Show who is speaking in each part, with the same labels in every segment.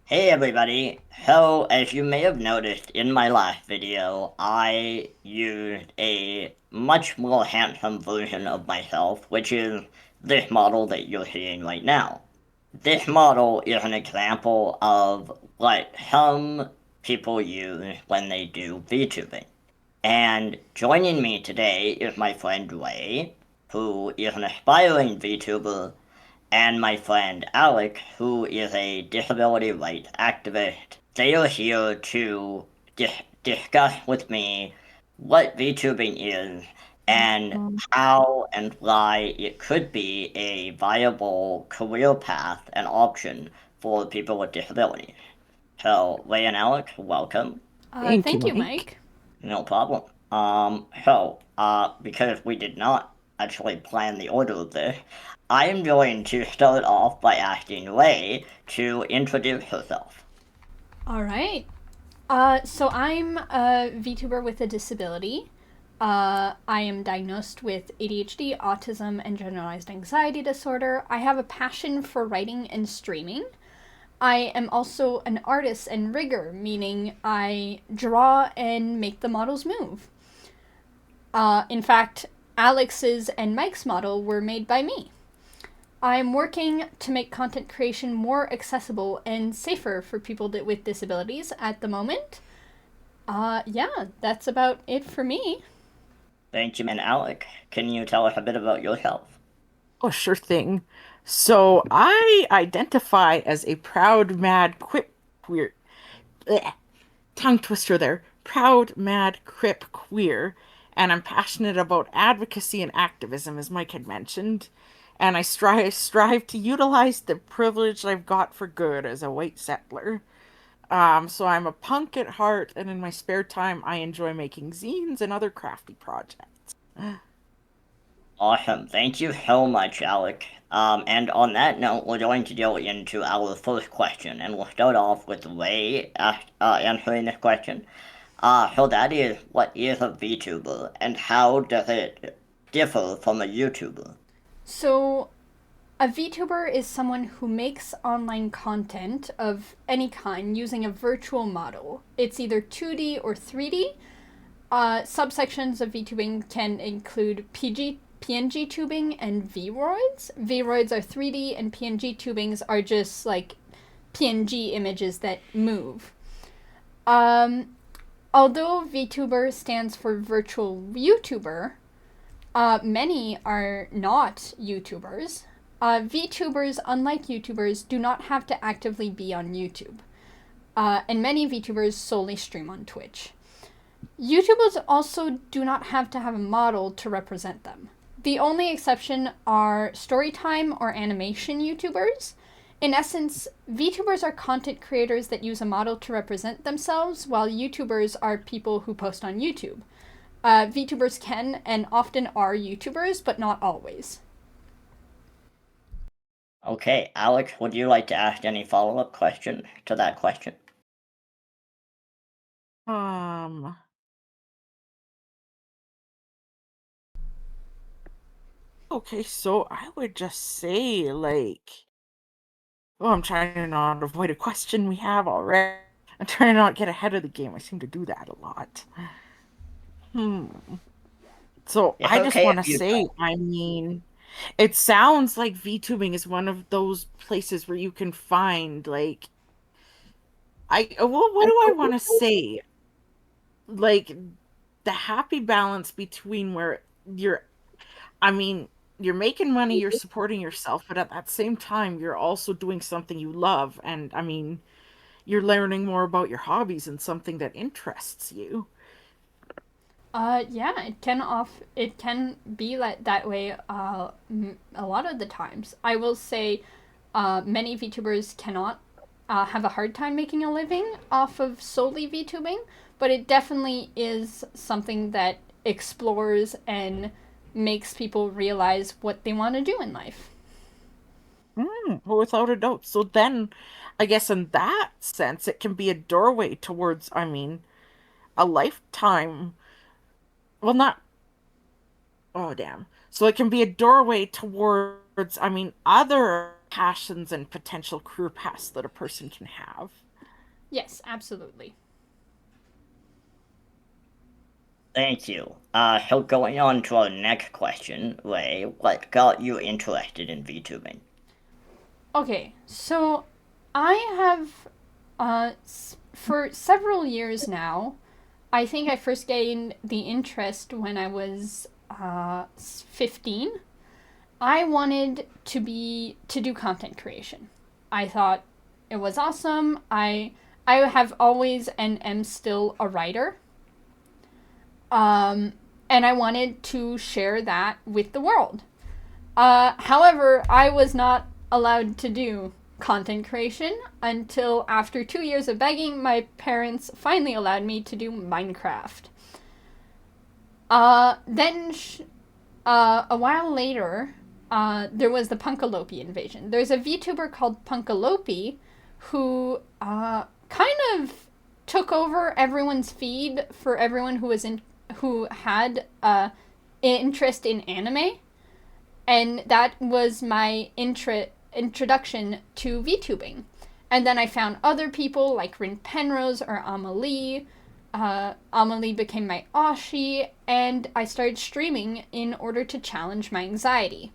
Speaker 1: Hey everybody! So, as you may have noticed in my last video, I used a much more handsome version of myself, which is this model that you're seeing right now. This model is an example of what some people use when they do VTubing. And joining me today is my friend Ray, who is an aspiring VTuber, and my friend Alec, who is a disability rights activist. They are here to discuss with me what VTubing is and how and why it could be a viable career path and option for people with disabilities. So, Ray and Alec, welcome.
Speaker 2: Thank you,
Speaker 3: Thank you,
Speaker 2: Mike.
Speaker 3: Mike.
Speaker 1: No problem. Because we did not actually plan the order of this, I am going to start off by asking Ray to introduce herself.
Speaker 3: All right. So I'm a VTuber with a disability. I am diagnosed with ADHD, autism, and generalized anxiety disorder. I have a passion for writing and streaming. I am also an artist and rigger, meaning I draw and make the models move. In fact, Alex's and Mike's model were made by me. I'm working to make content creation more accessible and safer for people with disabilities at the moment. Yeah, that's about it for me.
Speaker 1: Thank you, and Alec, can you tell us a bit about yourself?
Speaker 2: Oh, sure thing. So I identify as a proud, mad, quip queer. Blech, tongue twister there. Proud, mad, crip queer. And I'm passionate about advocacy and activism, as Mike had mentioned. And I strive to utilize the privilege I've got for good as a white settler. So I'm a punk at heart, and in my spare time, I enjoy making zines and other crafty projects.
Speaker 1: Awesome. Thank you so much, Alec. And on that note, we're going to go into our first question, and we'll start off with Ray answering this question. So that is, what is a VTuber, and how does it differ from a YouTuber?
Speaker 3: So, a VTuber is someone who makes online content of any kind using a virtual model. It's either 2D or 3D. Subsections of VTubing can include PNG tubing and VRoids. VRoids are 3D, and PNG tubings are just like PNG images that move. Um, Although VTuber stands for virtual YouTuber, many are not YouTubers. VTubers, unlike YouTubers, do not have to actively be on YouTube. And many VTubers solely stream on Twitch. YouTubers also do not have to have a model to represent them. The only exception are storytime or animation YouTubers. In essence, VTubers are content creators that use a model to represent themselves, while YouTubers are people who post on YouTube. VTubers can and often are YouTubers, but not always.
Speaker 1: Okay, Alex, would you like to ask any follow-up question to that question?
Speaker 2: Um, okay, so I would just say, oh, I'm trying to not avoid a question we have already. I'm trying to not get ahead of the game. I seem to do that a lot. Hmm. So
Speaker 1: It's
Speaker 2: I just
Speaker 1: okay
Speaker 2: want
Speaker 1: if
Speaker 2: to
Speaker 1: you
Speaker 2: say,
Speaker 1: don't.
Speaker 2: it sounds like VTubing is one of those places where you can find, well, what do I want to say? Like, the happy balance between where you're, I mean, you're making money, you're supporting yourself, but at that same time, you're also doing something you love. And you're learning more about your hobbies and something that interests you.
Speaker 3: Yeah, it can be like that way. A lot of the times, I will say, many VTubers cannot have a hard time making a living off of solely VTubing, but it definitely is something that explores and makes people realize what they want to do in life.
Speaker 2: Well, without a doubt. So then, I guess in that sense, it can be a doorway towards, a lifetime. Well, not, oh, damn. So it can be a doorway towards, other passions and potential career paths that a person can have.
Speaker 3: Yes, absolutely.
Speaker 1: Thank you. So going on to our next question, Ray, what got you interested in VTubing?
Speaker 3: Okay, so I have, for several years now, I think I first gained the interest when I was 15. I wanted to do content creation. I thought it was awesome. I have always and am still a writer. And I wanted to share that with the world. However, I was not allowed to do content creation until after 2 years of begging, my parents finally allowed me to do Minecraft. Then, a while later, there was the Punkalopi invasion. There's a VTuber called Punkalopi who kind of took over everyone's feed for everyone who had interest in anime, and that was my introduction to VTubing. And then I found other people like Rin Penrose or Amalee. Amalee became my Ashi, and I started streaming in order to challenge my anxiety.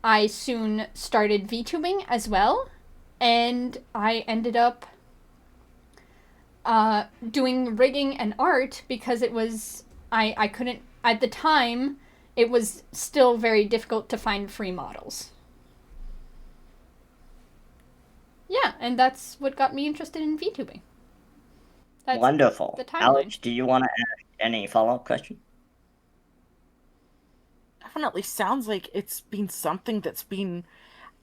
Speaker 3: I soon started VTubing as well, and I ended up doing rigging and art because it was I couldn't at the time. It was still very difficult to find free models. Yeah, and that's what got me interested in VTubing. That's
Speaker 1: Wonderful.
Speaker 3: the timeline.
Speaker 1: Alex, do you want to ask any follow-up question?
Speaker 2: Definitely sounds like it's been something that's been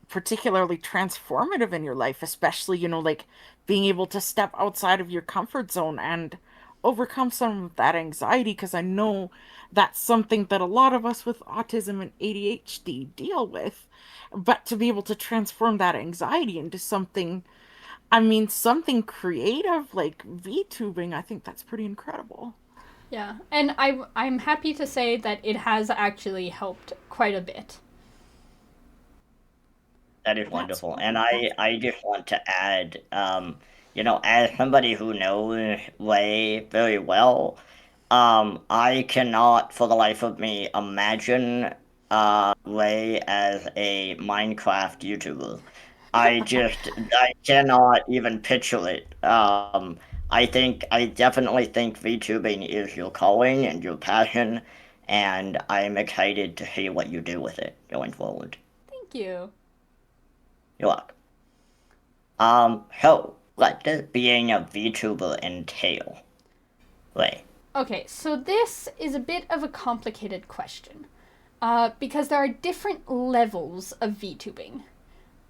Speaker 2: particularly transformative in your life, especially, like being able to step outside of your comfort zone and overcome some of that anxiety, because I know that's something that a lot of us with autism and ADHD deal with. But to be able to transform that anxiety into something, something creative like VTubing, I think that's pretty incredible.
Speaker 3: Yeah, and I'm happy to say that it has actually helped quite a bit.
Speaker 1: That is wonderful. And I just want to add, as somebody who knows Ray very well, I cannot for the life of me imagine Ray as a Minecraft YouTuber. I cannot even picture it. I definitely think VTubing is your calling and your passion, and I'm excited to see what you do with it going forward.
Speaker 3: Thank you.
Speaker 1: You're welcome. So what does being a VTuber entail? Ray.
Speaker 3: Okay, so this is a bit of a complicated question. Because there are different levels of VTubing.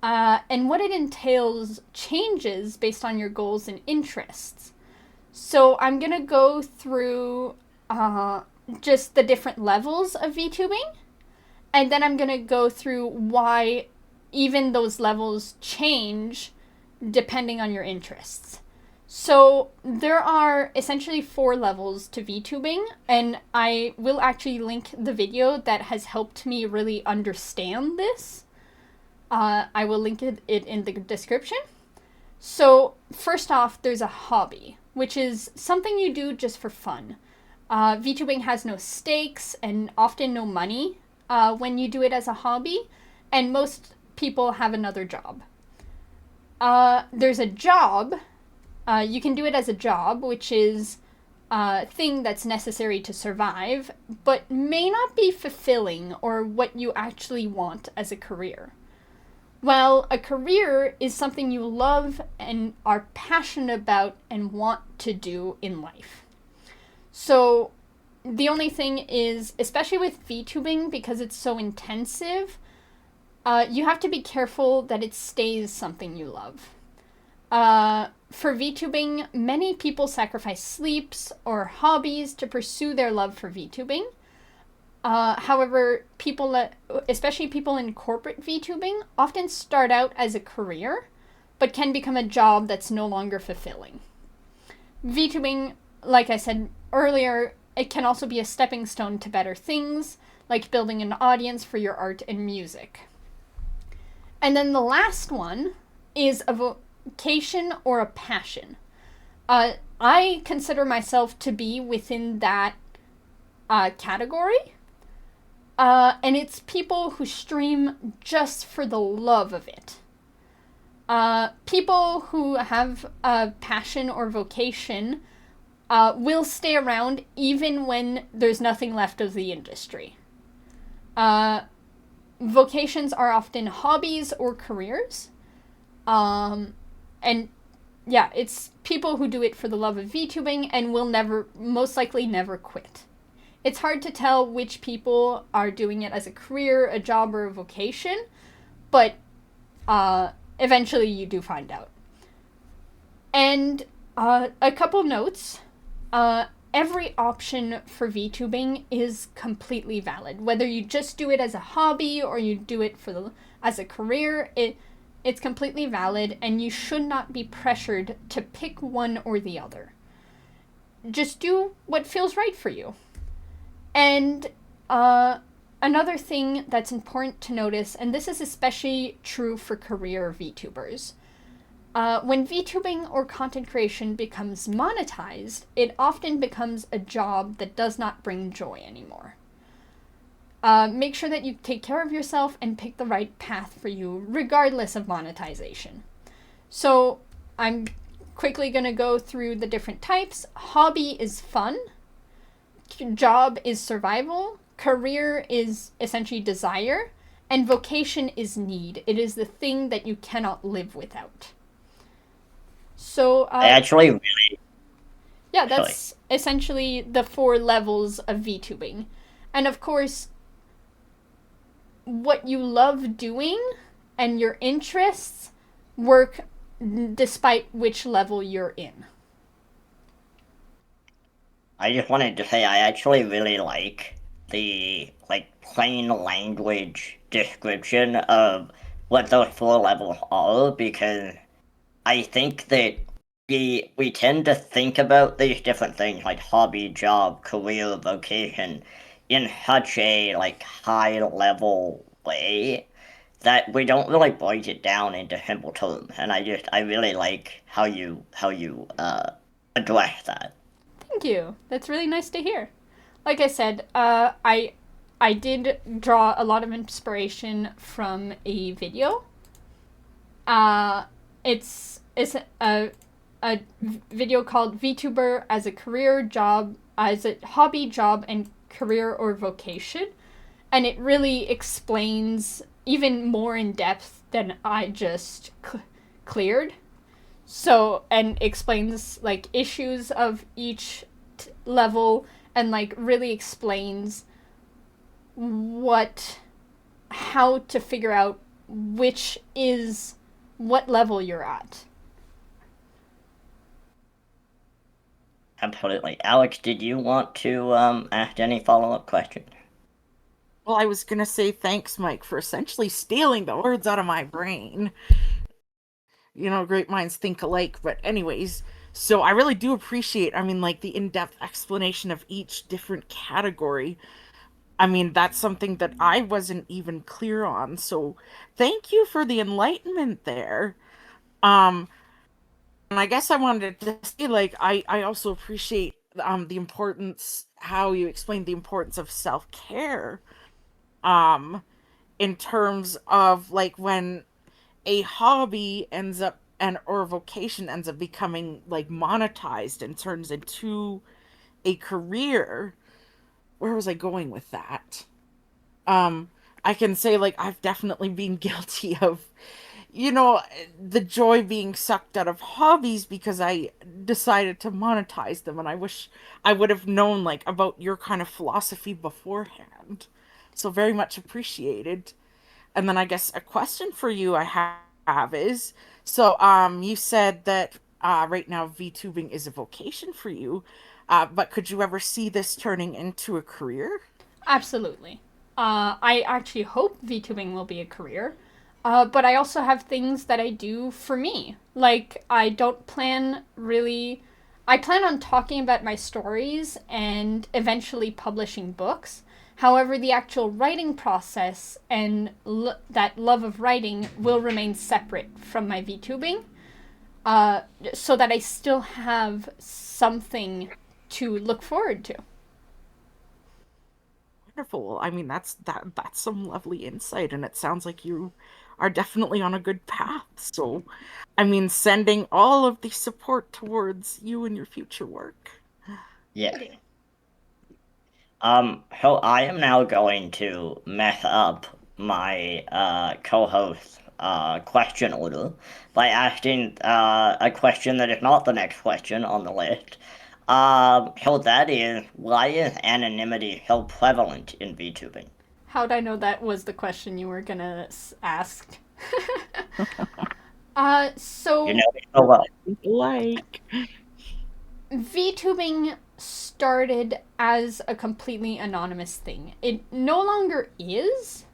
Speaker 3: And what it entails changes based on your goals and interests. So I'm going to go through just the different levels of VTubing, and then I'm going to go through why even those levels change depending on your interests. So there are essentially 4 levels to VTubing, and I will actually link the video that has helped me really understand this. I will link it in the description. So first off, there's a hobby, which is something you do just for fun. VTubing has no stakes and often no money when you do it as a hobby, and most people have another job. There's a job. You can do it as a job, which is a thing that's necessary to survive, but may not be fulfilling or what you actually want as a career. Well, a career is something you love and are passionate about and want to do in life. So the only thing is, especially with VTubing, because it's so intensive, you have to be careful that it stays something you love. For VTubing, many people sacrifice sleeps or hobbies to pursue their love for VTubing. However, especially people in corporate VTubing, often start out as a career, but can become a job that's no longer fulfilling. VTubing, like I said earlier, it can also be a stepping stone to better things, like building an audience for your art and music. And then the last one is a vocation or a passion. I consider myself to be within that category. And it's people who stream just for the love of it. People who have a passion or vocation will stay around even when there's nothing left of the industry. Vocations are often hobbies or careers. And yeah, it's people who do it for the love of VTubing and will most likely never quit. It's hard to tell which people are doing it as a career, a job, or a vocation, but eventually you do find out. And a couple notes. Every option for VTubing is completely valid. Whether you just do it as a hobby or you do it as a career, it's completely valid, and you should not be pressured to pick one or the other. Just do what feels right for you. And another thing that's important to notice, and this is especially true for career VTubers, when VTubing or content creation becomes monetized, it often becomes a job that does not bring joy anymore. Make sure that you take care of yourself and pick the right path for you, regardless of monetization. So I'm quickly going to go through the different types. Hobby is fun. Job is survival. Career is essentially desire. And vocation is need. It is the thing that you cannot live without. So
Speaker 1: I actually really...
Speaker 3: Yeah, that's essentially the 4 levels of VTubing. And of course, what you love doing and your interests work despite which level you're in.
Speaker 1: I just wanted to say I actually really like the plain language description of what those 4 levels are, because I think that we tend to think about these different things like hobby, job, career, vocation in such a high level way that we don't really break it down into simple terms, and I really like how you address that.
Speaker 3: Thank you. That's really nice to hear. Like I said, I did draw a lot of inspiration from a video. It's a video called VTuber as a career, job, as a hobby, job, and career or vocation. And it really explains even more in depth than I just cleared. So, and explains issues of each level, and really explains how to figure out what level you're at.
Speaker 1: Absolutely. Alex, did you want to ask any follow-up questions?
Speaker 2: Well, I was going to say thanks, Mike, for essentially stealing the words out of my brain. Great minds think alike, but anyways, so I really do appreciate, the in-depth explanation of each different category. That's something that I wasn't even clear on, so thank you for the enlightenment there. And I guess I wanted to say, I also appreciate the importance, how you explained the importance of self-care. In terms of when a hobby or a vocation ends up becoming monetized and turns into a career. Where was I going with that? I can say I've definitely been guilty of the joy being sucked out of hobbies because I decided to monetize them, and I wish I would have known about your kind of philosophy beforehand. So very much appreciated. And then I guess a question for you I have is, so you said that right now VTubing is a vocation for you, but could you ever see this turning into a career?
Speaker 3: Absolutely. I actually hope VTubing will be a career, but I also have things that I do for me. I plan on talking about my stories and eventually publishing books. However, the actual writing process and that love of writing will remain separate from my VTubing, so that I still have something to look forward to.
Speaker 2: Wonderful. I mean, that's some lovely insight, and it sounds like you are definitely on a good path. So, I mean, sending all of the support towards you and your future work.
Speaker 1: Yeah. So I am now going to mess up my co-host question order by asking a question that is not the next question on the list. So that is, why is anonymity so prevalent in VTubing?
Speaker 3: How'd I know that was the question you were gonna ask?
Speaker 1: You
Speaker 3: So
Speaker 1: know me so well.
Speaker 2: Like,
Speaker 3: VTubing started as a completely anonymous thing. It no longer is,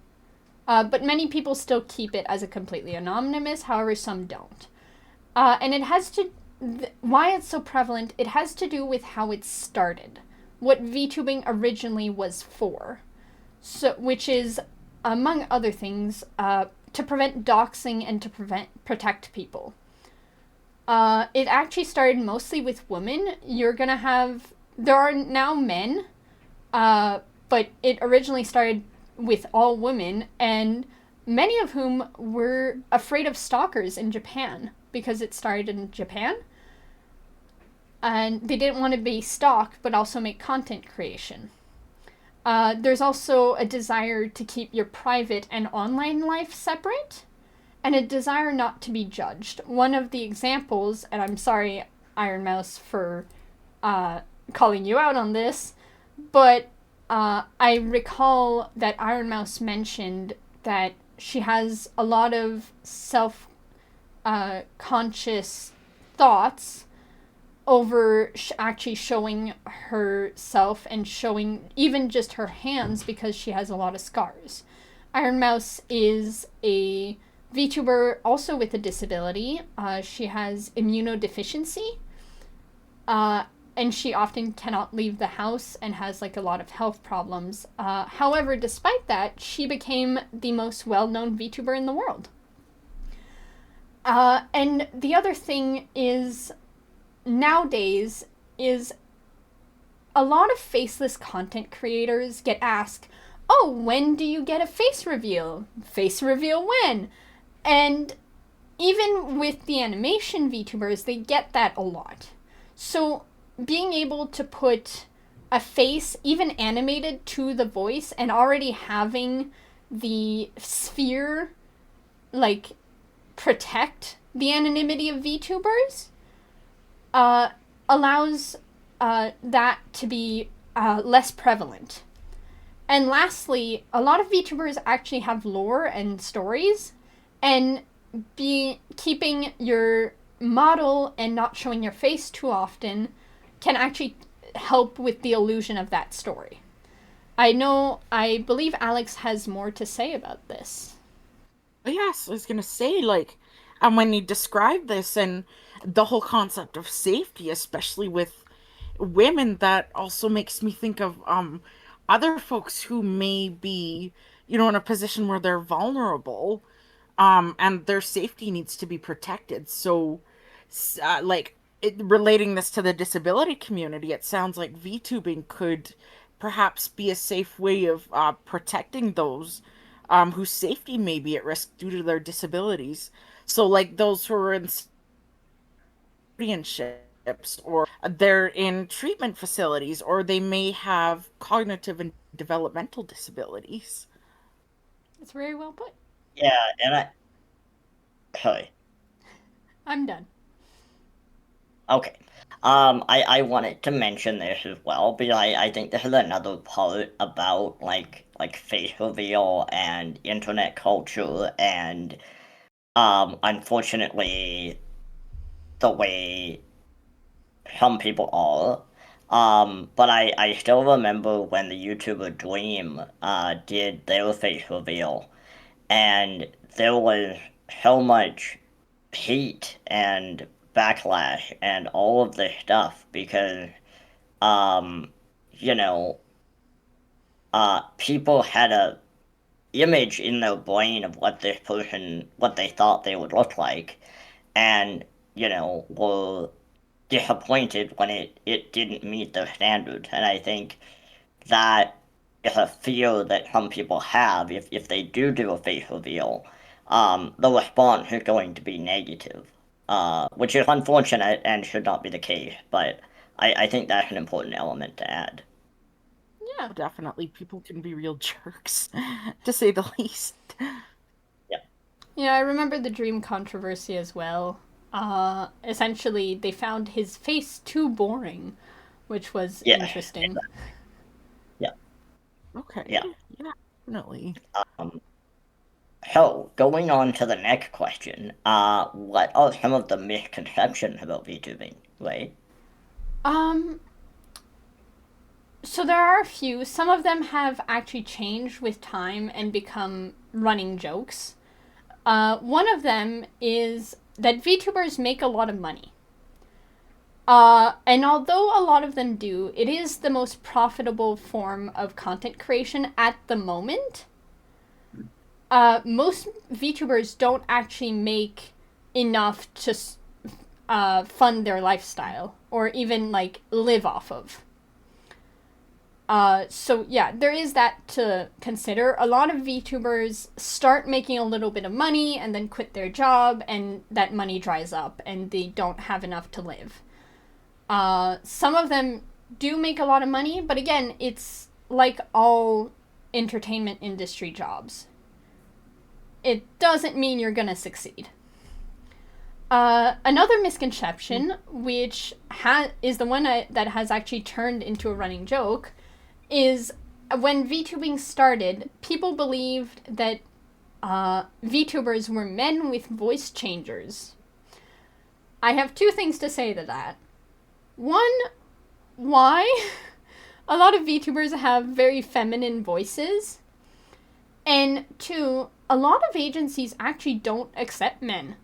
Speaker 3: but many people still keep it as a completely anonymous, however, some don't. And it has to, why it's so prevalent, it has to do with how it started. What VTubing originally was for. So, which is, among other things, to prevent doxing and to protect people. It actually started mostly with women. There are now men, but it originally started with all women, and many of whom were afraid of stalkers in Japan because it started in Japan. And they didn't want to be stalked, but also make content creation. There's also a desire to keep your private and online life separate, and a desire not to be judged. One of the examples, and I'm sorry, Ironmouse, for calling you out on this, but I recall that Ironmouse mentioned that she has a lot of self conscious thoughts over actually showing herself and showing even just her hands because she has a lot of scars. Ironmouse is a VTuber also with a disability. She has immunodeficiency, and she often cannot leave the house and has like a lot of health problems. However, despite that, she became the most well-known VTuber in the world. And the other thing is, nowadays, is a lot of faceless content creators get asked, oh, when do you get a face reveal? Face reveal when? And even with the animation VTubers, they get that a lot. So being able to put a face, even animated, to the voice and already having the sphere, like, protect the anonymity of VTubers allows that to be less prevalent. And lastly, a lot of VTubers actually have lore and stories, and keeping your model and not showing your face too often can actually help with the illusion of that story. I believe Alex has more to say about this.
Speaker 2: yes, I was gonna say, like, and when you describe this and the whole concept of safety, especially with women, that also makes me think of other folks who may be, in a position where they're vulnerable, and their safety needs to be protected. So, relating this to the disability community, it sounds like VTubing could perhaps be a safe way of protecting those whose safety may be at risk due to their disabilities. So, like those who are in guardianships, or they're in treatment facilities, or they may have cognitive and developmental disabilities.
Speaker 3: It's very well put.
Speaker 1: Yeah, and sorry.
Speaker 3: I'm done.
Speaker 1: Okay. I wanted to mention this as well because I think this is another part about like face reveal and internet culture and unfortunately the way some people are. But I still remember when the YouTuber Dream did their face reveal and there was so much heat and backlash and all of this stuff because um you know people had a image in their brain of what this person, what they thought they would look like, and were disappointed when it didn't meet their standards. And I think that is a fear that some people have if they do a face reveal. The response is going to be negative, which is unfortunate and should not be the case. But I think that's an important element to add.
Speaker 2: Yeah, definitely. People can be real jerks, to say the least.
Speaker 1: Yeah.
Speaker 3: Yeah, I remember the dream controversy as well. Essentially, they found his face too boring, which was
Speaker 1: Yeah.
Speaker 3: interesting.
Speaker 1: Yeah.
Speaker 2: Okay.
Speaker 1: Yeah.
Speaker 2: Yeah, definitely.
Speaker 1: Um, so, going on to the next question, what are some of the misconceptions about VTubing, right?
Speaker 3: Um, so there are a few. Some of them have actually changed with time and become running jokes. One of them is that VTubers make a lot of money. And although a lot of them do, it is the most profitable form of content creation at the moment. Most VTubers don't actually make enough to fund their lifestyle or even like live off of. So yeah, there is that to consider. A lot of VTubers start making a little bit of money and then quit their job, and that money dries up and they don't have enough to live. Some of them do make a lot of money, but again, it's like all entertainment industry jobs. It doesn't mean you're gonna succeed. Another misconception, which is the one that has actually turned into a running joke, is when VTubing started, people believed that VTubers were men with voice changers. I have two things to say to that. One, why? A lot of VTubers have very feminine voices. And two, a lot of agencies actually don't accept men.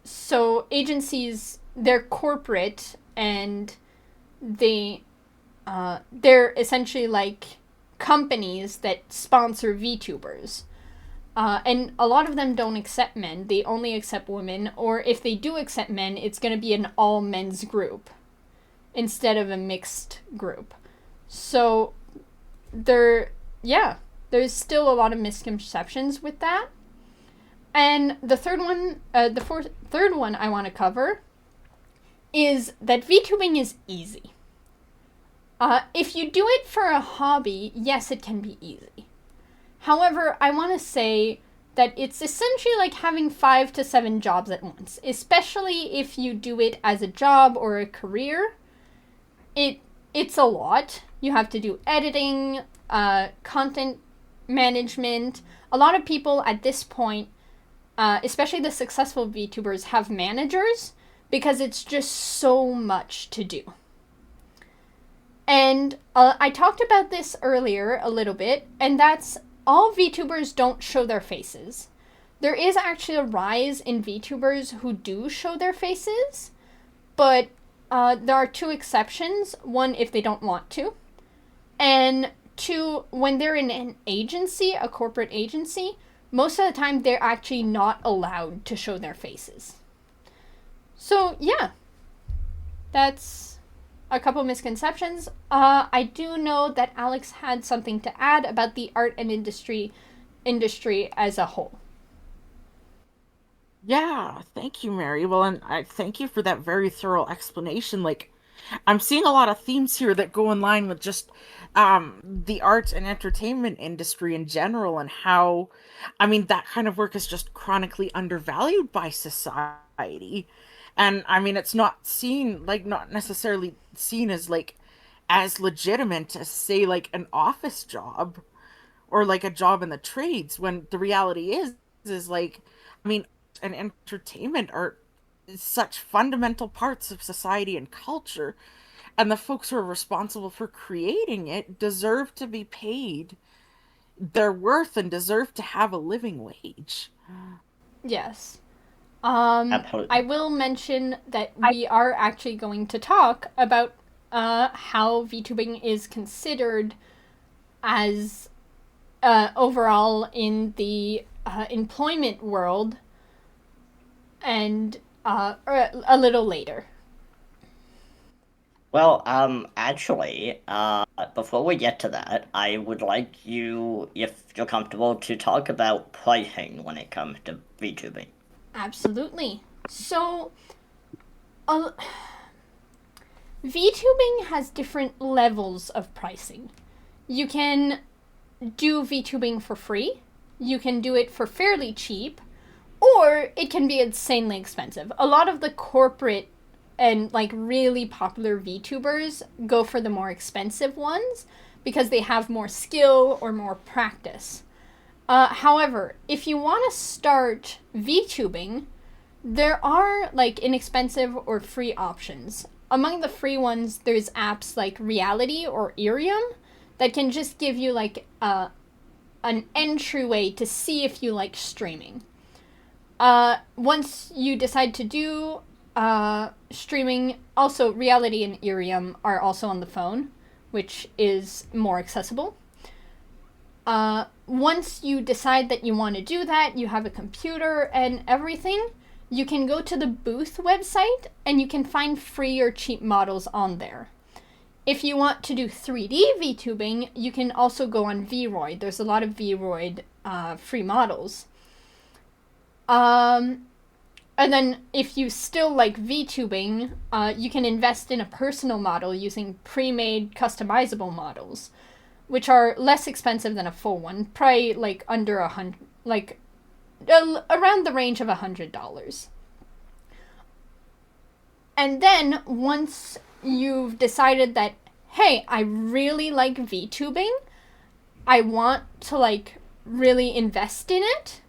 Speaker 3: So agencies, they're corporate and they're essentially like companies that sponsor VTubers. And a lot of them don't accept men. They only accept women, or if they do accept men, it's going to be an all men's group instead of a mixed group. So there's still a lot of misconceptions with that. And the third one I want to cover is that VTubing is easy. If you do it for a hobby, yes, it can be easy. However, I want to say that it's essentially like having 5 to 7 jobs at once, especially if you do it as a job or a career. It's a lot. You have to do editing, content management. A lot of people at this point, especially the successful VTubers, have managers because it's just so much to do. And I talked about this earlier a little bit, and that's all VTubers don't show their faces. There is actually a rise in VTubers who do show their faces, but there are 2 exceptions. One, if they don't want to, and 2, when they're in an agency, a corporate agency, most of the time they're actually not allowed to show their faces. So yeah, that's a couple misconceptions. I do know that Alex had something to add about the art and industry as a whole.
Speaker 2: Yeah, thank you, Mary. Well, and I thank you for that very thorough explanation. Like, I'm seeing a lot of themes here that go in line with just the arts and entertainment industry in general, and how, I mean, that kind of work is just chronically undervalued by society. And I mean, it's not necessarily seen as like as legitimate as, say, like an office job or like a job in the trades, when the reality is like, I mean, and entertainment are such fundamental parts of society and culture, and the folks who are responsible for creating it deserve to be paid their worth and deserve to have a living wage.
Speaker 3: Yes. I
Speaker 1: Absolutely.
Speaker 3: will mention that we are actually going to talk about how VTubing is considered as overall in the employment world, and or a little later.
Speaker 1: Well, actually, before we get to that, I would like you, if you're comfortable, to talk about pricing when it comes to VTubing.
Speaker 3: Absolutely. So, uh, VTubing has different levels of pricing. You can do VTubing for free, you can do it for fairly cheap, or it can be insanely expensive. A lot of the corporate and like really popular VTubers go for the more expensive ones because they have more skill or more practice. However, if you want to start VTubing, there are like inexpensive or free options. Among the free ones, there's apps like Reality or Irium that can just give you like an entryway to see if you like streaming. Once you decide to do streaming, also Reality and Irium are also on the phone, which is more accessible. Once you decide that you want to do that, you have a computer and everything, you can go to the Booth website and you can find free or cheap models on there. If you want to do 3D VTubing, you can also go on Vroid. There's a lot of Vroid free models. And then if you still like VTubing, you can invest in a personal model using pre-made customizable models, which are less expensive than a full one, probably like under $100, like around the range of $100. And then once you've decided that, hey, I really like VTubing, I want to like really invest in it,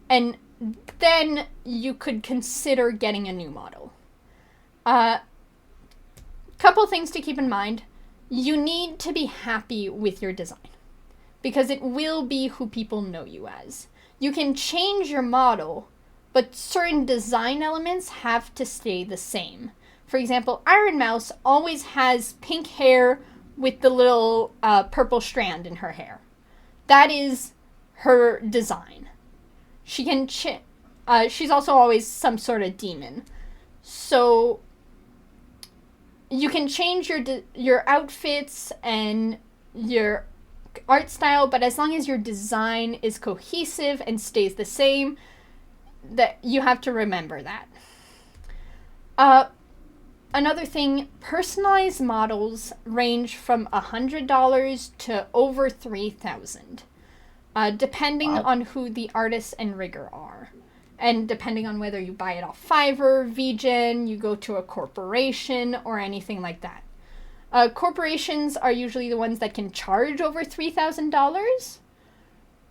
Speaker 3: and then you could consider getting a new model. Couple things to keep in mind. You need to be happy with your design because it will be who people know you as. You can change your model, but certain design elements have to stay the same. For example, Ironmouse always has pink hair with the little purple strand in her hair. That is her design. She can she's also always some sort of demon. So you can change your outfits and your art style, but as long as your design is cohesive and stays the same, that you have to remember that. Another thing, personalized models range from $100 to over $3,000, depending
Speaker 1: Wow.
Speaker 3: on who the artist and rigger are. And depending on whether you buy it off Fiverr, VGen, you go to a corporation, or anything like that. Corporations are usually the ones that can charge over $3,000,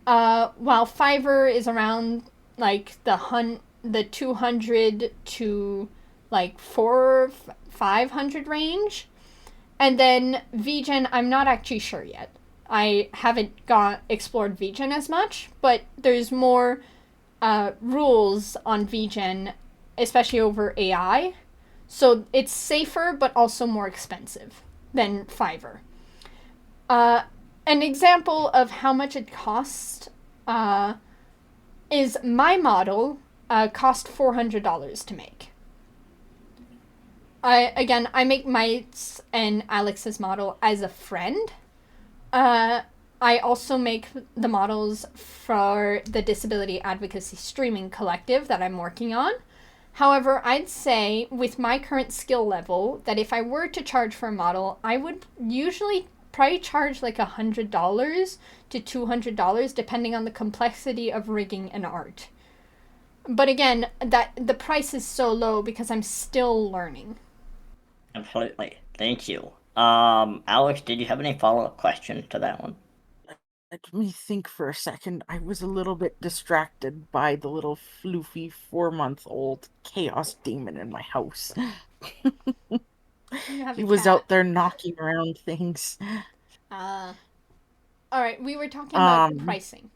Speaker 3: while Fiverr is around like the 200 to like 500 range. And then VGen, I'm not actually sure yet. I haven't explored VGen as much, but there's more rules on VGen, especially over AI. So it's safer, but also more expensive than Fiverr. An example of how much it costs is my model cost $400 to make. I make Mike's and Alex's model as a friend. I also make the models for the Disability Advocacy Streaming Collective that I'm working on. However, I'd say with my current skill level that if I were to charge for a model, I would usually probably charge like $100 to $200 depending on the complexity of rigging and art. But again, that the price is so low because I'm still learning.
Speaker 1: Absolutely. Thank you. Alex, did you have any follow-up question to that one?
Speaker 2: Let me think for a second. I was a little bit distracted by the little floofy 4-month-old chaos demon in my house. He was out there knocking around things.
Speaker 3: All right, we were talking about pricing.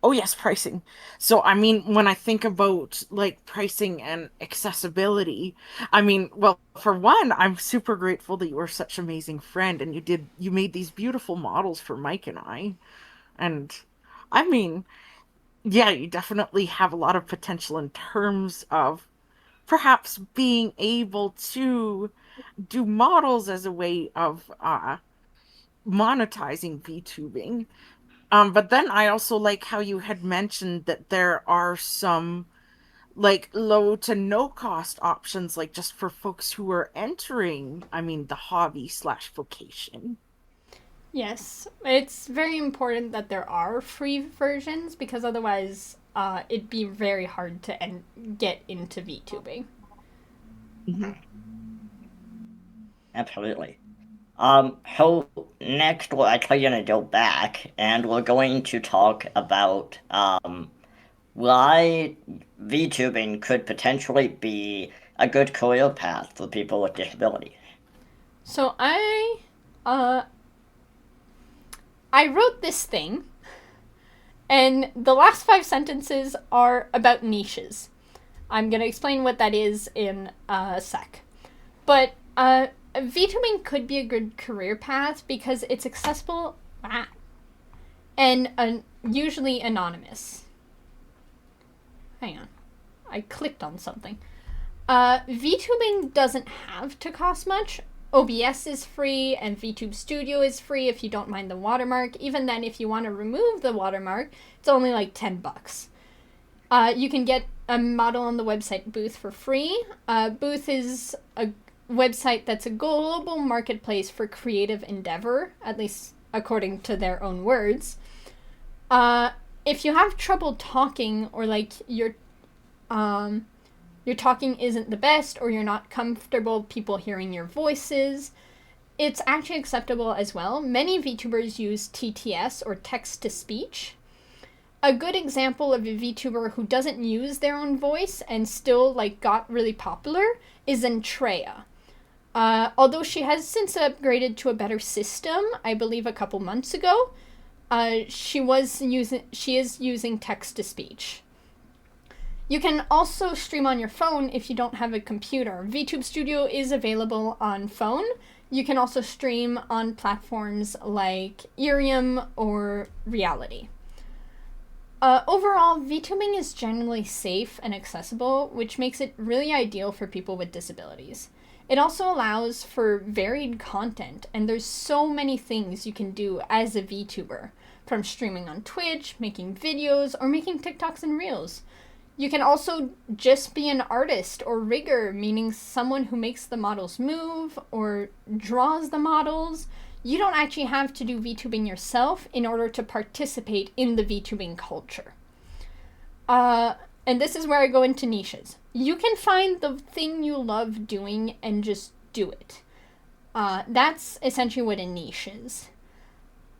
Speaker 2: Oh yes, pricing. So I mean, when I think about like pricing and accessibility, I mean, well, for one, I'm super grateful that you were such an amazing friend and you made these beautiful models for Mike and I. And I mean, yeah, you definitely have a lot of potential in terms of perhaps being able to do models as a way of monetizing VTubing. But then I also like how you had mentioned that there are some like low to no cost options, like just for folks who are entering, I mean, the hobby slash vocation.
Speaker 3: Yes, it's very important that there are free versions because otherwise, it'd be very hard to get into VTubing.
Speaker 2: Mhm.
Speaker 1: Absolutely. So next we're actually gonna go back and we're going to talk about why VTubing could potentially be a good career path for people with disabilities.
Speaker 3: So uh, I wrote this thing, and the last 5 sentences are about niches. I'm gonna explain what that is in a sec. But VTubing could be a good career path because it's accessible and usually anonymous. Hang on, I clicked on something. VTubing doesn't have to cost much. OBS is free, and VTube Studio is free if you don't mind the watermark. Even then, if you want to remove the watermark, it's only like $10. You can get a model on the website Booth for free. Booth is a website that's a global marketplace for creative endeavor, at least according to their own words. If you have trouble talking or like your talking isn't the best or you're not comfortable people hearing your voices, it's actually acceptable as well. Many VTubers use TTS or text to speech. A good example of a VTuber who doesn't use their own voice and still like got really popular is Zentreya. Although she has since upgraded to a better system, I believe a couple months ago, she is using text to speech. You can also stream on your phone if you don't have a computer. VTube Studio is available on phone. You can also stream on platforms like Irium or Reality. Overall, VTubing is generally safe and accessible, which makes it really ideal for people with disabilities. It also allows for varied content, and there's so many things you can do as a VTuber, from streaming on Twitch, making videos, or making TikToks and Reels. You can also just be an artist or rigger, meaning someone who makes the models move or draws the models. You don't actually have to do VTubing yourself in order to participate in the VTubing culture. And this is where I go into niches. You can find the thing you love doing and just do it. That's essentially what a niche is.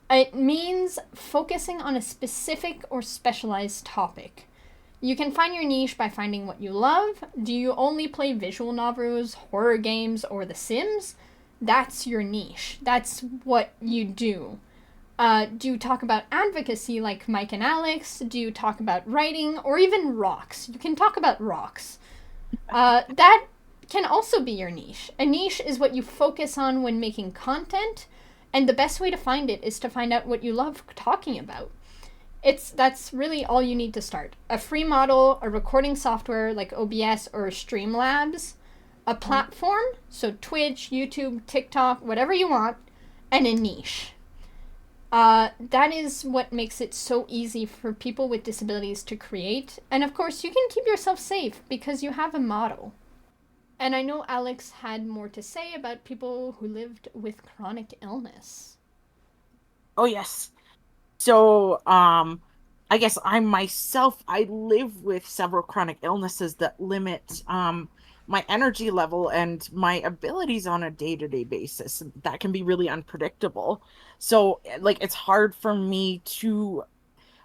Speaker 3: It means focusing on a specific or specialized topic. You can find your niche by finding what you love. Do you only play visual novels, horror games, or The Sims? That's your niche. That's what you do. Do you talk about advocacy like Mike and Alex? Do you talk about writing or even rocks? You can talk about rocks. That can also be your niche. A niche is what you focus on when making content, and the best way to find it is to find out what you love talking about. That's really all you need to start. A free model, a recording software like OBS or Streamlabs, a platform, so Twitch, YouTube, TikTok, whatever you want, and a niche. That is what makes it so easy for people with disabilities to create. And of course, you can keep yourself safe because you have a model. And I know Alex had more to say about people who lived with chronic illness.
Speaker 2: Oh yes. So, I guess I live with several chronic illnesses that limit my energy level and my abilities on a day-to-day basis. That can be really unpredictable. So, like, it's hard for me to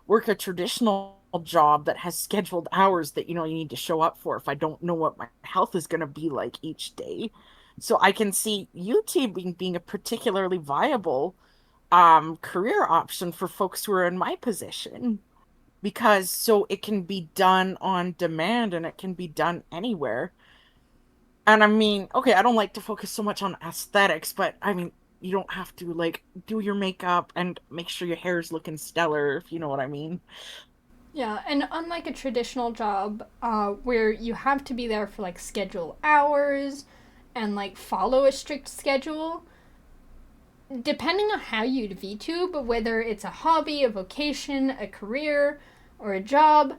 Speaker 2: work a traditional job that has scheduled hours that, you need to show up for if I don't know what my health is going to be like each day. So I can see YouTube being a particularly viable career option for folks who are in my position. because so it can be done on demand and it can be done anywhere. And I mean, okay, I don't like to focus so much on aesthetics, but I mean, you don't have to like do your makeup and make sure your hair is looking stellar, if you know what I mean.
Speaker 3: Yeah, and unlike a traditional job, where you have to be there for like schedule hours and like follow a strict schedule, depending on how you VTube, whether it's a hobby, a vocation, a career, or a job,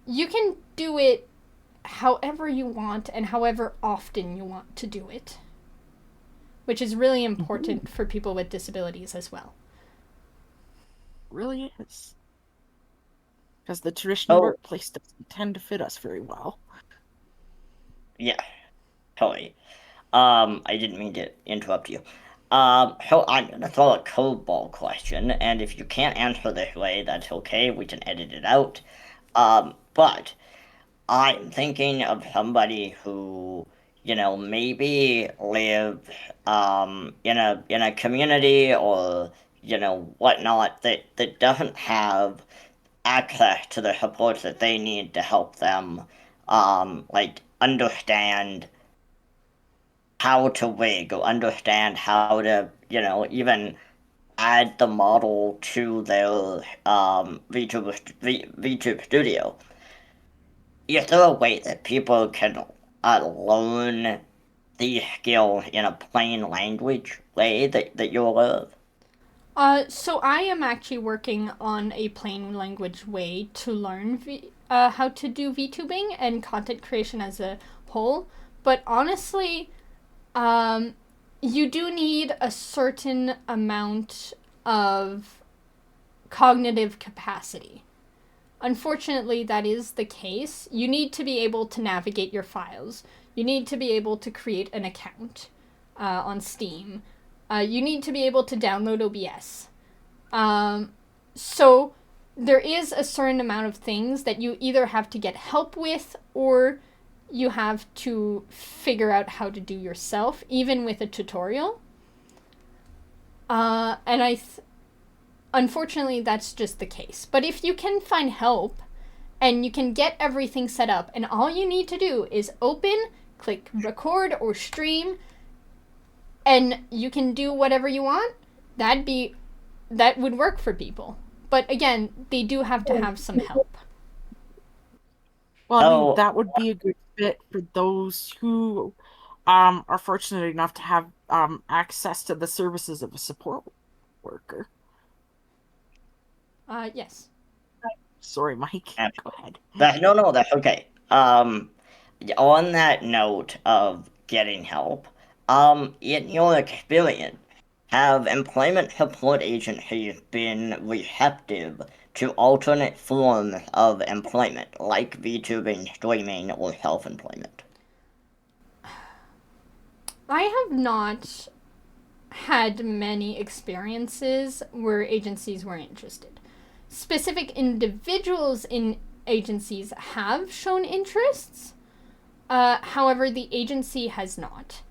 Speaker 3: you can do it however you want and however often you want to do it, which is really important for people with disabilities as well.
Speaker 2: Really is. Because the traditional
Speaker 1: Oh,
Speaker 2: workplace doesn't tend to fit us very well.
Speaker 1: yeah, totally. I didn't mean to interrupt you. So I'm gonna throw a curveball question, and if you can't answer this way, that's okay. We can edit it out. But I'm thinking of somebody who, maybe live in a community or whatnot that doesn't have access to the support that they need to help them like understand how to rig or understand how to even add the model to their VTube studio. Is there a way that people can learn these skills in a plain language way that you're aware of?
Speaker 3: So I am actually working on a plain language way to learn how to do VTubing and content creation as a whole. But honestly, you do need a certain amount of cognitive capacity. Unfortunately, that is the case. You need to be able to navigate your files. You need to be able to create an account on Steam. You need to be able to download OBS. So there is a certain amount of things that you either have to get help with or you have to figure out how to do yourself, even with a tutorial. Unfortunately, that's just the case. But if you can find help and you can get everything set up, and all you need to do is open, click record or stream, and you can do whatever you want, that would work for people. But again, they do have to have some help.
Speaker 2: Well, I mean,
Speaker 1: So
Speaker 2: that would be a good fit for those who are fortunate enough to have access to the services of a support worker.
Speaker 3: Yes.
Speaker 2: Sorry, Mike.
Speaker 1: uh,
Speaker 2: Go ahead.
Speaker 1: no, that's okay. On that note of getting help, in your experience, have employment support agencies been receptive to alternate forms of employment, like VTubing, streaming, or self-employment?
Speaker 3: I have not had many experiences where agencies were interested. Specific individuals in agencies have shown interests. However, the agency has not.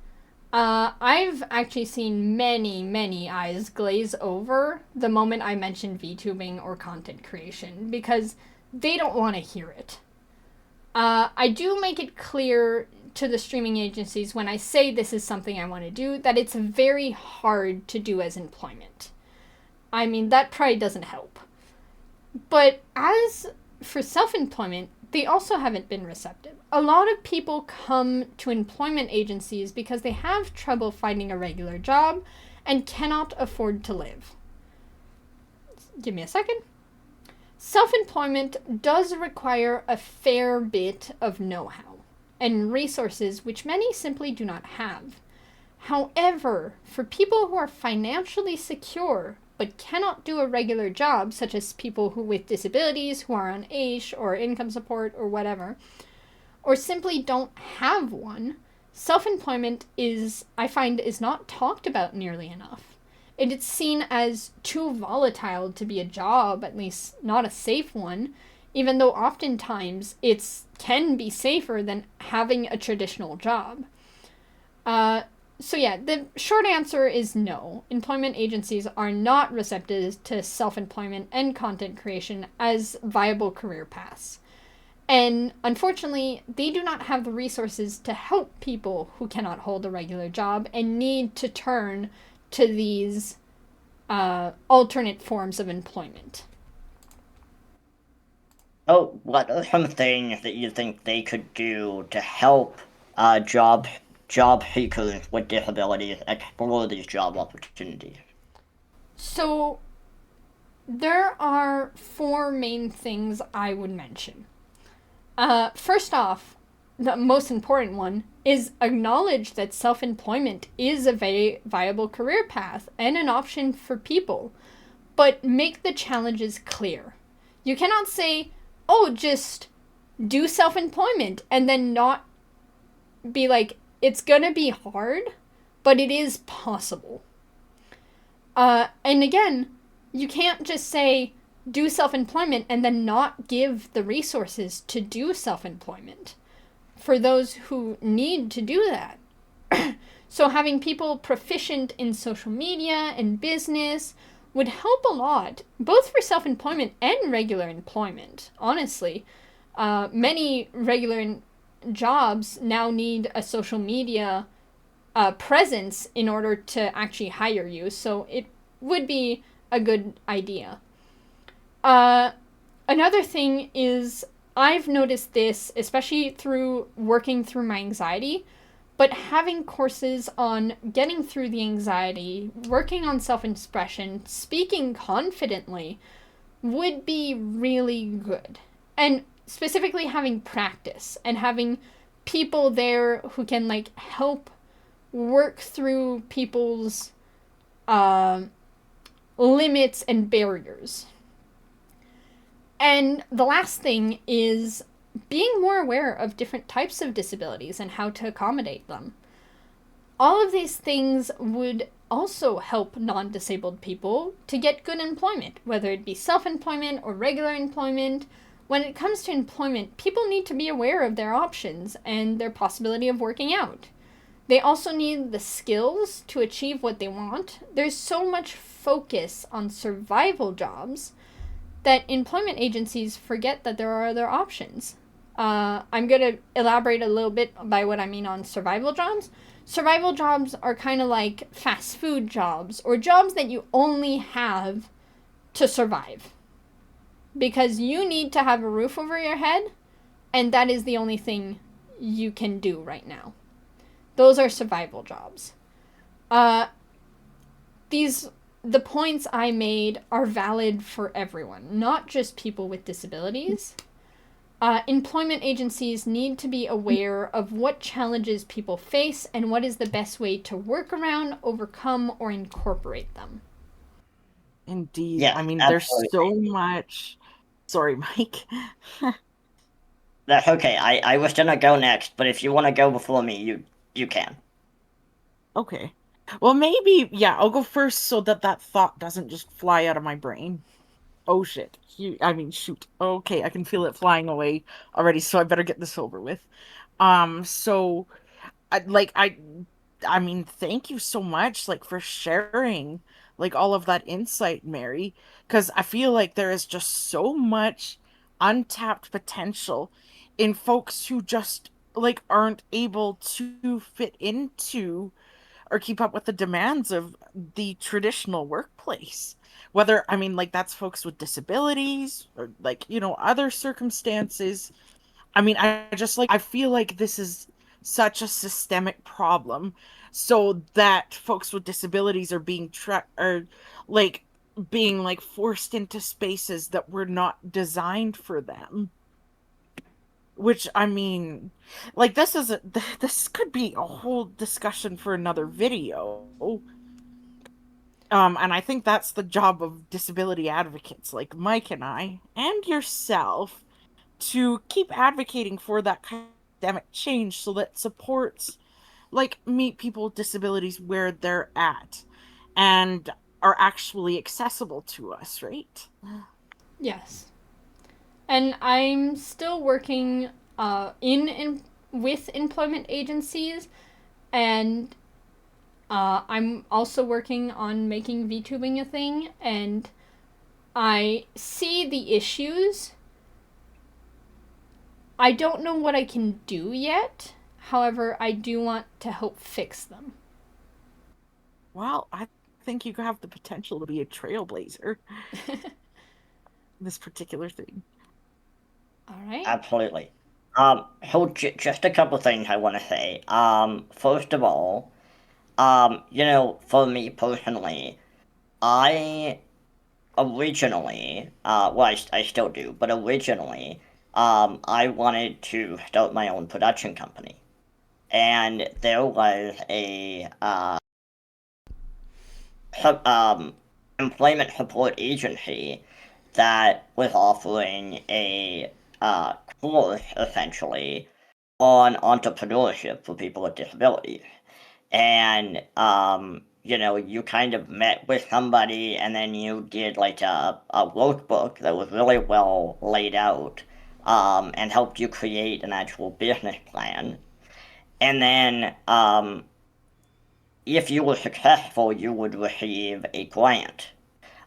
Speaker 3: I've actually seen many eyes glaze over the moment I mention VTubing or content creation because they don't want to hear it. I do make it clear to the streaming agencies when I say this is something I want to do that it's very hard to do as employment. I mean, that probably doesn't help. But as for self-employment, they also haven't been receptive. A lot of people come to employment agencies because they have trouble finding a regular job and cannot afford to live. Give me a second. Self-employment does require a fair bit of know-how and resources which many simply do not have. However, for people who are financially secure but cannot do a regular job, such as people who with disabilities who are on AISH or income support or whatever, or simply don't have one, self-employment I find is not talked about nearly enough. It's seen as too volatile to be a job, at least not a safe one, even though oftentimes it can be safer than having a traditional job. So yeah, the short answer is no. Employment agencies are not receptive to self-employment and content creation as viable career paths. And unfortunately, they do not have the resources to help people who cannot hold a regular job and need to turn to these alternate forms of employment.
Speaker 1: Oh, what are some things that you think they could do to help job seekers with disabilities explore these job opportunities?
Speaker 3: So there are four main things I would mention. First off, the most important one is acknowledge that self employment is a very viable career path and an option for people, but make the challenges clear. You cannot say, oh, just do self employment and then not be like, it's gonna be hard, but it is possible. And again, you can't just say, do self employment and then not give the resources to do self employment for those who need to do that. So, having people proficient in social media and business would help a lot, both for self employment and regular employment, honestly. Many regular jobs now need a social media presence in order to actually hire you, so it would be a good idea. Another thing is, I've noticed this, especially through working through my anxiety, but having courses on getting through the anxiety, working on self expression, speaking confidently would be really good. And specifically having practice and having people there who can like help work through people's limits and barriers. And the last thing is being more aware of different types of disabilities and how to accommodate them. All of these things would also help non disabled people to get good employment, whether it be self employment or regular employment. When it comes to employment, people need to be aware of their options and their possibility of working out. They also need the skills to achieve what they want. There's so much focus on survival jobs that employment agencies forget that there are other options. I'm going to elaborate a little bit by what I mean on survival jobs. Survival jobs are kind of like fast food jobs or jobs that you only have to survive because you need to have a roof over your head, and that is the only thing you can do right now. Those are survival jobs. The points I made are valid for everyone, not just people with disabilities. Employment agencies need to be aware of what challenges people face and what is the best way to work around, overcome, or incorporate them.
Speaker 2: Indeed.
Speaker 1: Yeah,
Speaker 2: I mean, there's
Speaker 1: absolutely.
Speaker 2: so much. Sorry, Mike.
Speaker 1: That's okay. I was gonna go next, but if you want to go before me, you can.
Speaker 2: Okay. Well, maybe, yeah, I'll go first so that that thought doesn't just fly out of my brain. Oh shit. I mean, shoot. Okay, I can feel it flying away already, so I better get this over with. So I like I mean, thank you so much like for sharing like all of that insight, Mary, because I feel like there is just so much untapped potential in folks who just like aren't able to fit into or keep up with the demands of the traditional workplace. Whether, I mean, like that's folks with disabilities or like, other circumstances. I mean, I just like, I feel like this is such a systemic problem so that folks with disabilities are being or like being like forced into spaces that were not designed for them. Which I mean, like this could be a whole discussion for another video. And I think that's the job of disability advocates like Mike and I and yourself to keep advocating for that kind of systemic change so that supports like meet people with disabilities where they're at and are actually accessible to us, right?
Speaker 3: Yes. And I'm still working in with employment agencies, and I'm also working on making VTubing a thing, and I see the issues. I don't know what I can do yet. However, I do want to help fix them.
Speaker 2: Well, I think you have the potential to be a trailblazer in this particular thing.
Speaker 3: All right.
Speaker 1: Absolutely. So just a couple things I want to say. First of all, for me personally, I originally, well, I still do, but originally, I wanted to start my own production company. And there was a sup- um, employment support agency that was offering a course essentially on entrepreneurship for people with disabilities. And you kind of met with somebody and then you did like a workbook that was really well laid out, and helped you create an actual business plan. And then if you were successful, you would receive a grant.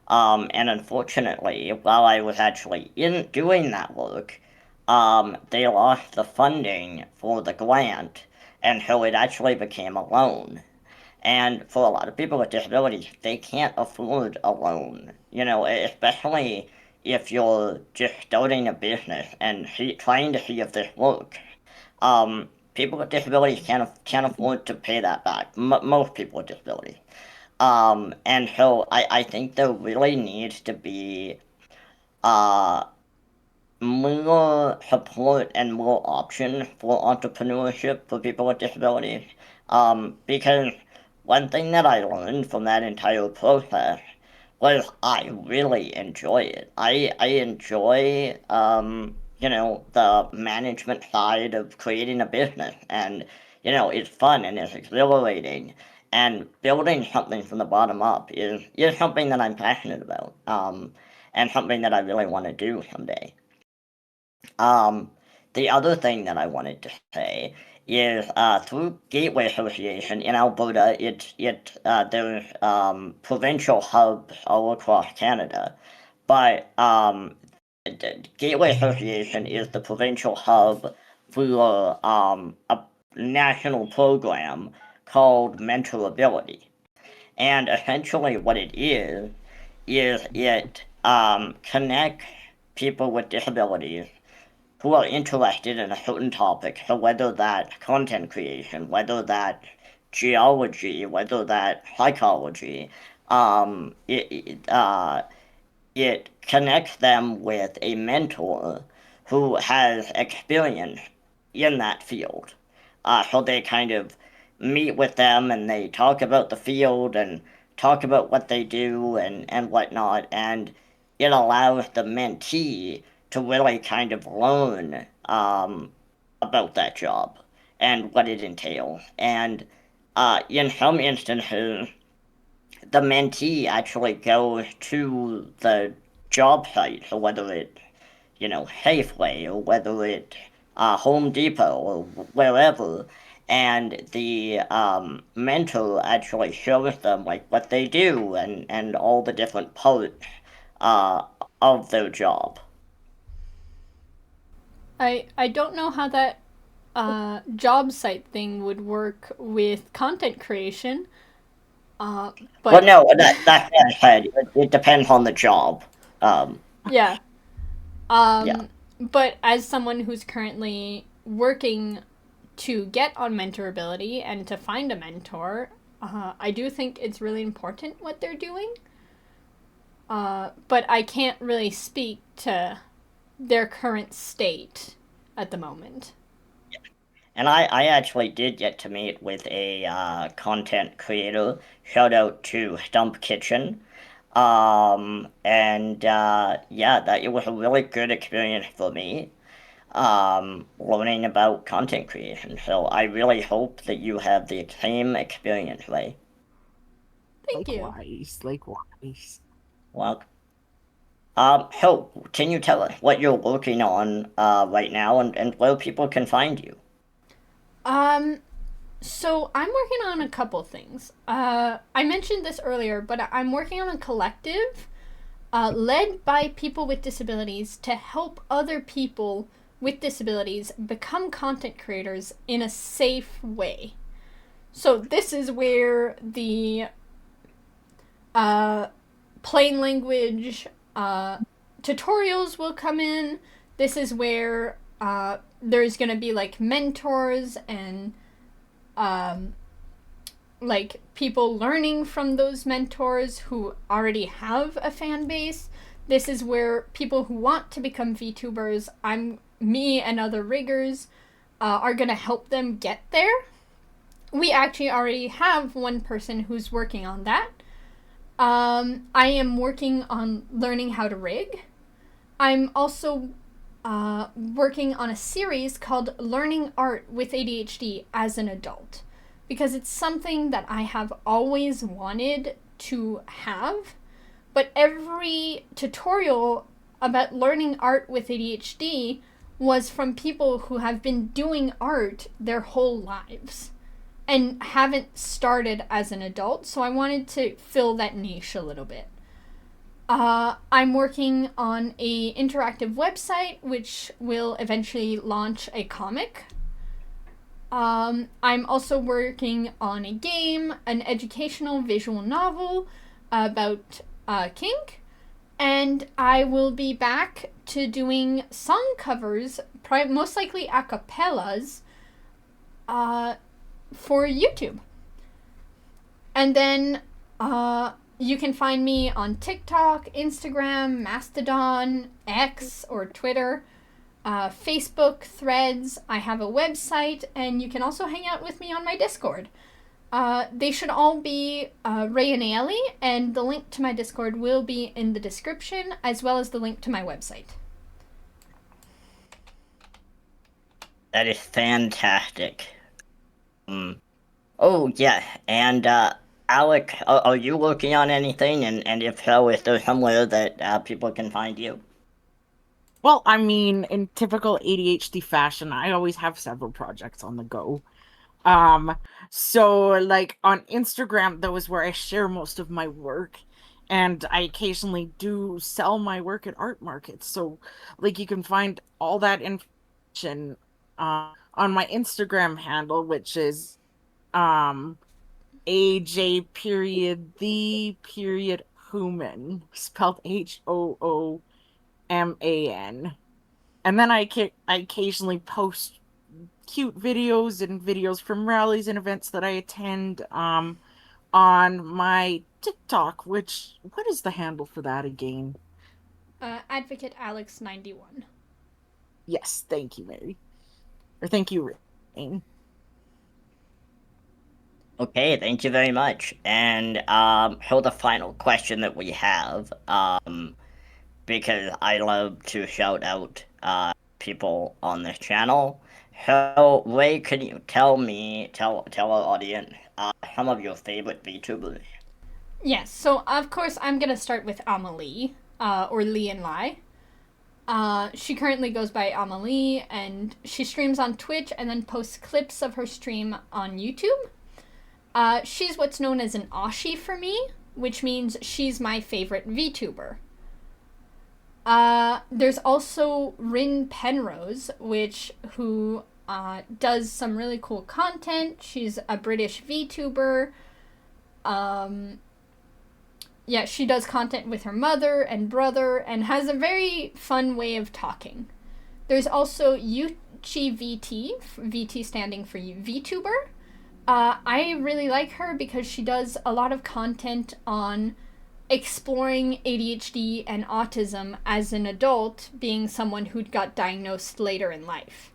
Speaker 1: And unfortunately, while I was actually in doing that work, they lost the funding for the grant, and so it actually became a loan. And for a lot of people with disabilities, they can't afford a loan. Especially if you're just starting a business and trying to see if this works. People with disabilities can't afford to pay that back. Most people with disabilities. And so I think there really needs to be uh, more support and more options for entrepreneurship for people with disabilities. Because one thing that I learned from that entire process was I really enjoy it. I enjoy, the management side of creating a business. And, it's fun and it's exhilarating. And building something from the bottom up is something that I'm passionate about, and something that I really want to do someday. Um, the other thing that I wanted to say is through Gateway Association in Alberta, there's provincial hubs all across Canada, but Gateway Association is the provincial hub for a national program called MentorAbility, and essentially what it is it connects people with disabilities who are interested in a certain topic. So whether that's content creation, whether that's geology, whether that's psychology, it connects them with a mentor who has experience in that field. So they kind of meet with them and they talk about the field and talk about what they do and whatnot. And it allows the mentee to really kind of learn about that job and what it entails. And in some instances, the mentee actually goes to the job site, so whether it's, Safeway or whether it's Home Depot or wherever, and the mentor actually shows them like what they do and all the different parts uh, of their job.
Speaker 3: I don't know how that job site thing would work with content creation, uh,
Speaker 1: Well,
Speaker 3: but
Speaker 1: no, that's what I said. It depends on the job.
Speaker 3: yeah.
Speaker 1: Yeah.
Speaker 3: But as someone who's currently working to get on mentorability and to find a mentor, I do think it's really important what they're doing. But I can't really speak to their current state at the moment.
Speaker 1: And I actually did get to meet with a content creator. Shout out to Stump Kitchen. And yeah, that it was a really good experience for me, learning about content creation. So I really hope that you have the same experience, Ray.
Speaker 3: Thank you.
Speaker 2: Likewise, likewise.
Speaker 1: Well, so can you tell us what you're working on right now and where people can find you?
Speaker 3: Um, So I'm working on a couple things. I mentioned this earlier, but I'm working on a collective led by people with disabilities to help other people with disabilities become content creators in a safe way. So this is where the plain language tutorials will come in. This is where there's going to be like mentors and like people learning from those mentors who already have a fan base. This is where people who want to become VTubers, me and other riggers, are going to help them get there. We actually already have one person who's working on that. I am working on learning how to rig. I'm also working on a series called Learning Art with ADHD as an Adult, because it's something that I have always wanted to have, but every tutorial about learning art with ADHD was from people who have been doing art their whole lives and haven't started as an adult, so I wanted to fill that niche a little bit. I'm working on a interactive website which will eventually launch a comic. I'm also working on a game, an educational visual novel about kink, and I will be back to doing song covers, most likely a cappellas, for YouTube. And then you can find me on TikTok, Instagram, Mastodon, X or Twitter, Facebook, Threads. I have a website, and you can also hang out with me on my Discord. They should all be Ray and Ailey, and the link to my Discord will be in the description, as well as the link to my website.
Speaker 1: That is fantastic. Oh, yeah, and Alec, are you working on anything? And if so, is there somewhere that people can find you?
Speaker 2: Well, I mean, in typical ADHD fashion, I always have several projects on the go. Um, so like on Instagram, that was where I share most of my work, and I occasionally do sell my work at art markets. So like you can find all that information on my Instagram handle, which is AJ period the period Human, spelled HOOMAN. And then I occasionally post cute videos and videos from rallies and events that I attend on my TikTok, which what is the handle for that again?
Speaker 3: Advocate Alex 91.
Speaker 2: Yes, thank you, Mary. Or thank you, Rain.
Speaker 1: Okay, thank you very much. And so the final question that we have, because I love to shout out people on this channel. So, Ray, can you tell our audience some of your favorite VTubers?
Speaker 3: Yes, so of course I'm gonna start with Amalee, or Lee and Lai. She currently goes by Amalee, and she streams on Twitch and then posts clips of her stream on YouTube. She's what's known as an Oshi for me, which means she's my favorite VTuber. There's also Rin Penrose, who does some really cool content. She's a British VTuber. Yeah, she does content with her mother and brother and has a very fun way of talking. There's also YuchiVT, VT standing for VTuber. I really like her because she does a lot of content on exploring ADHD and autism as an adult, being someone who'd got diagnosed later in life.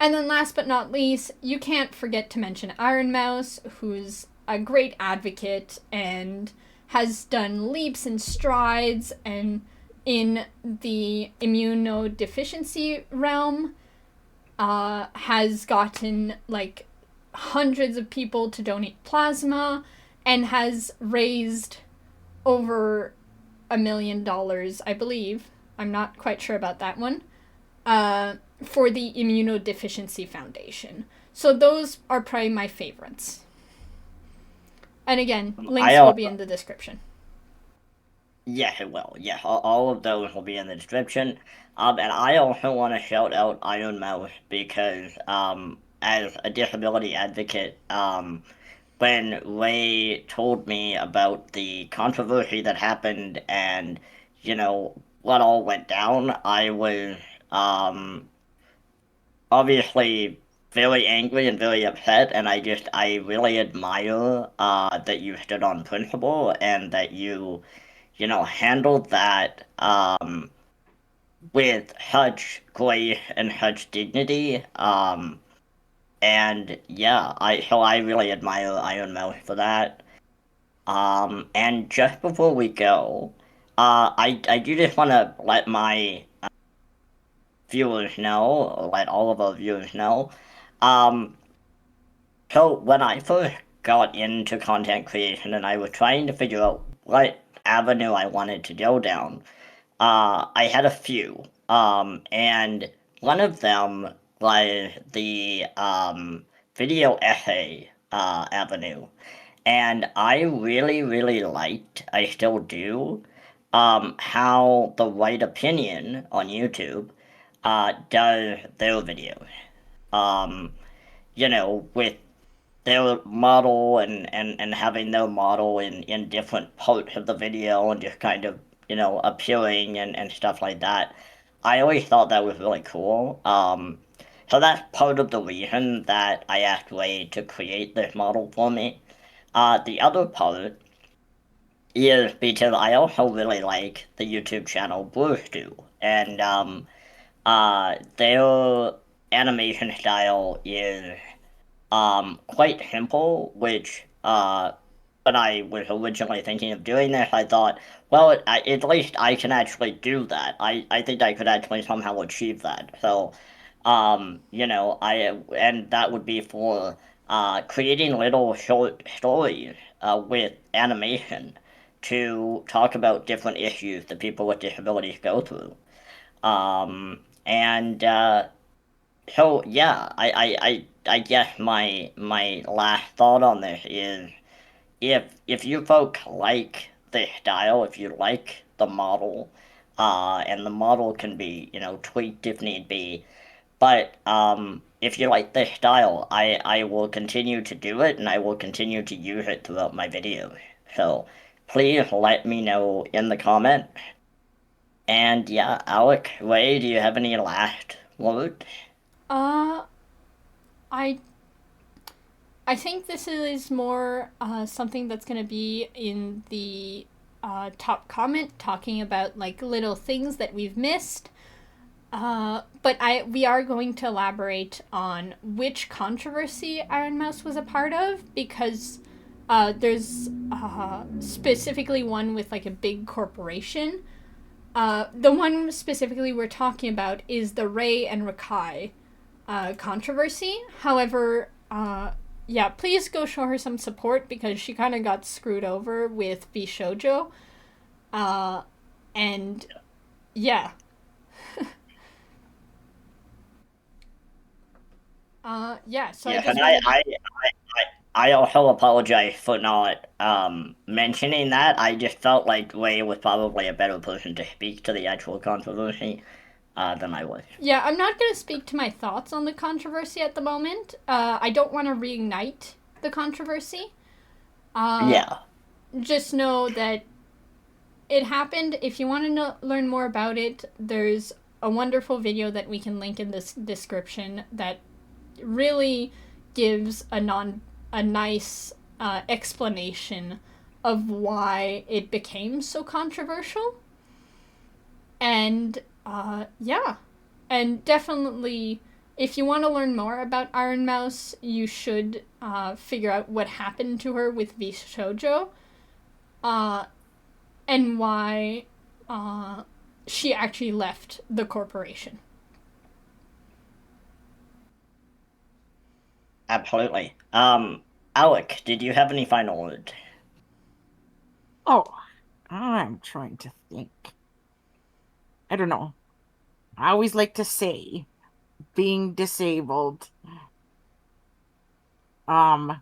Speaker 3: And then last but not least, you can't forget to mention Ironmouse, who's a great advocate and has done leaps and strides and in the immunodeficiency realm, has gotten like hundreds of people to donate plasma and has raised over $1 million, I believe. I'm not quite sure about that one. For the Immunodeficiency Foundation. So those are probably my favorites. And again, links
Speaker 1: I
Speaker 3: will be in the description.
Speaker 1: Yeah, it will. Yeah, all of those will be in the description. And I also want to shout out Ironmouse because, as a disability advocate, when Ray told me about the controversy that happened and, what all went down, I was, um, obviously very angry and very upset, and I really admire, that you stood on principle and that you handled that with such grace and such dignity. And yeah, I really admire Iron Mouse for that. And just before we go, I do just want to let my viewers know, or let all of our viewers know. Um, so when I first got into content creation and I was trying to figure out what avenue I wanted to go down, I had a few, and one of them was the video essay avenue, and I really, really liked, I still do, how the Right Opinion on YouTube does their videos. Um, with their model and having their model in different parts of the video and just kind of, appearing and stuff like that. I always thought that was really cool. So that's part of the reason that I asked Ray to create this model for me. The other part is because I also really like the YouTube channel Brewstew, and their animation style is quite simple, which, when I was originally thinking of doing this, I thought, well, at least I can actually do that. I think I could actually somehow achieve that. So, and that would be for creating little short stories with animation to talk about different issues that people with disabilities go through. And so yeah, I guess my last thought on this is if you folk like this style, if you like the model, and the model can be, tweaked if need be, but if you like this style, I will continue to do it and I will continue to use it throughout my videos. So please let me know in the comments. And yeah, Alec, Ray, do you have any last words?
Speaker 3: Uh, I I think this is more something that's going to be in the top comment, talking about like little things that we've missed. But we are going to elaborate on which controversy Ironmouse was a part of, because there's specifically one with like a big corporation. The one specifically we're talking about is the Ray and Rakai controversy. However, yeah, please go show her some support because she kind of got screwed over with Vshojo. And yeah. Yeah, so I
Speaker 1: Yeah,
Speaker 3: just
Speaker 1: and
Speaker 3: wanted.
Speaker 1: I also apologize for not mentioning that. I just felt like Ray was probably a better person to speak to the actual controversy than I was.
Speaker 3: Yeah, I'm not going to speak to my thoughts on the controversy at the moment. I don't want to reignite the controversy. Uh,
Speaker 1: Yeah,
Speaker 3: just know that it happened. If you want to learn more about it, there's a wonderful video that we can link in this description that really gives a nice explanation of why it became so controversial. And yeah, and definitely, if you want to learn more about Ironmouse, you should figure out what happened to her with Vshojo, uh, and why she actually left the corporation.
Speaker 1: absolutely. Alec, did you have any final words?
Speaker 2: Oh, I'm trying to think. I don't know. I always like to say being disabled Um,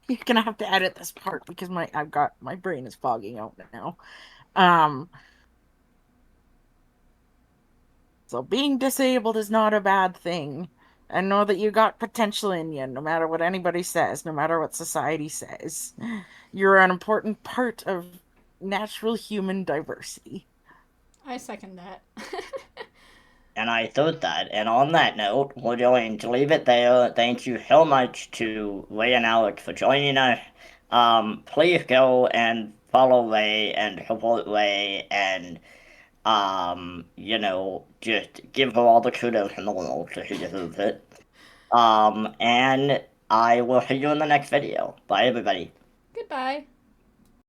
Speaker 2: you're gonna have to edit this part because my brain is fogging out now. Um, so being disabled is not a bad thing. And know that you got potential in you, no matter what anybody says, no matter what society says. You're an important part of natural human diversity.
Speaker 3: I second that.
Speaker 1: And I thought that. And on that note, we're going to leave it there. Thank you so much to Ray and Alex for joining us. Please go and follow Ray and support Ray and just give her all the kudos in the world so she deserves it. And I will see you in the next video. Bye everybody.
Speaker 3: Goodbye.